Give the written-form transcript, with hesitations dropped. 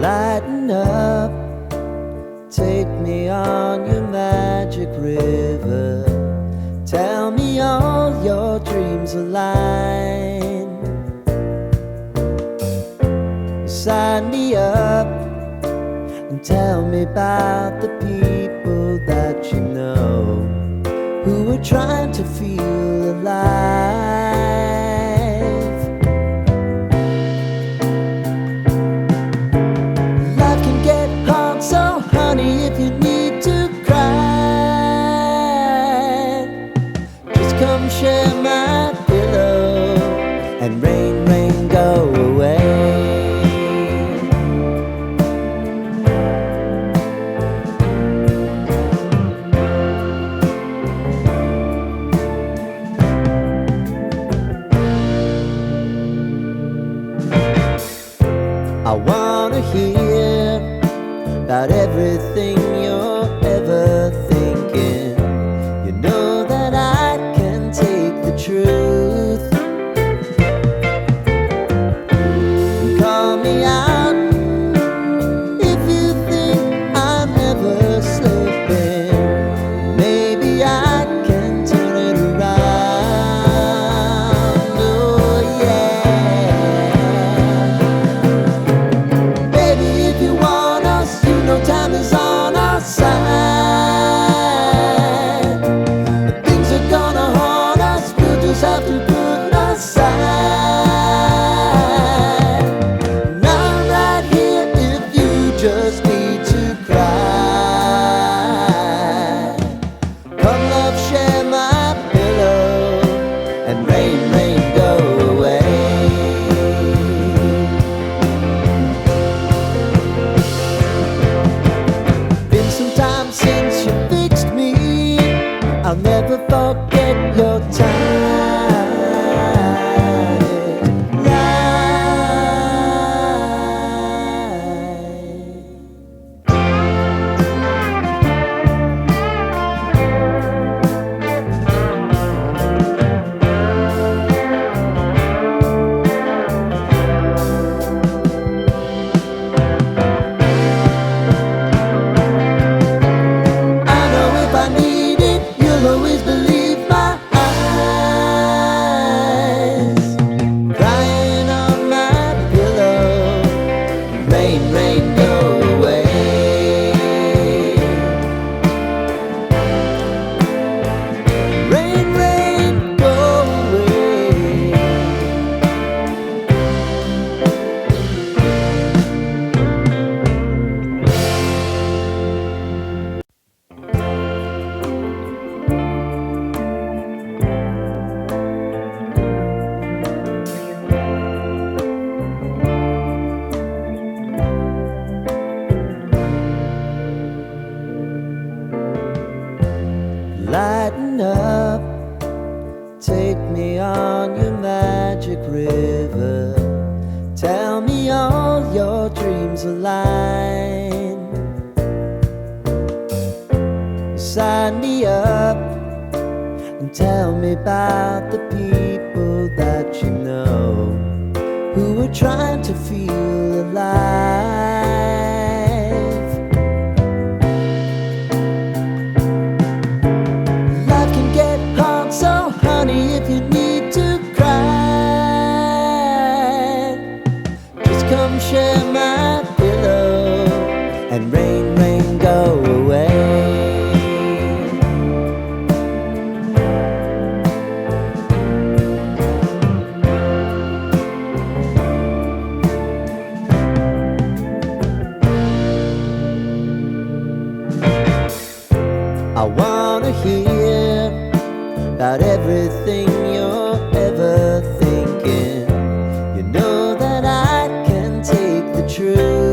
Lighten up, take me on your magic river. Tell me all your dreams align. Sign me up and tell me about the people that you know who are trying to feel alive. Life can get hard, so honey, if you need to cry, just come share my pillow and rain, rain, go away. I wanna hear about everything you're ever thinking. You know that I can take the truth. Call me out if you think I'm ever slipping. Maybe I can turn it around. Oh yeah. Baby, if you want us, you know time is on our side. But things are gonna haunt us, we'll just have to put aside. And I'm right here if you just need to cry. Come love, share my pillow and rain, rain, go away. Been some time since you fixed me. I'll never forget your time. I know if I need it, you'll always believe my eyes. Crying on my pillow, rain, rain, go away. Rain, rain, go away. Lighten up, take me on your magic river. Tell me all your dreams align. Sign me up and tell me about the people that you know who are trying to feel alive. Life can get hard, so honey, if you need to cry, just come share my pillow and rain, rain, go away. I wanna hear about everything you're ever thinking. You know that I can take the truth.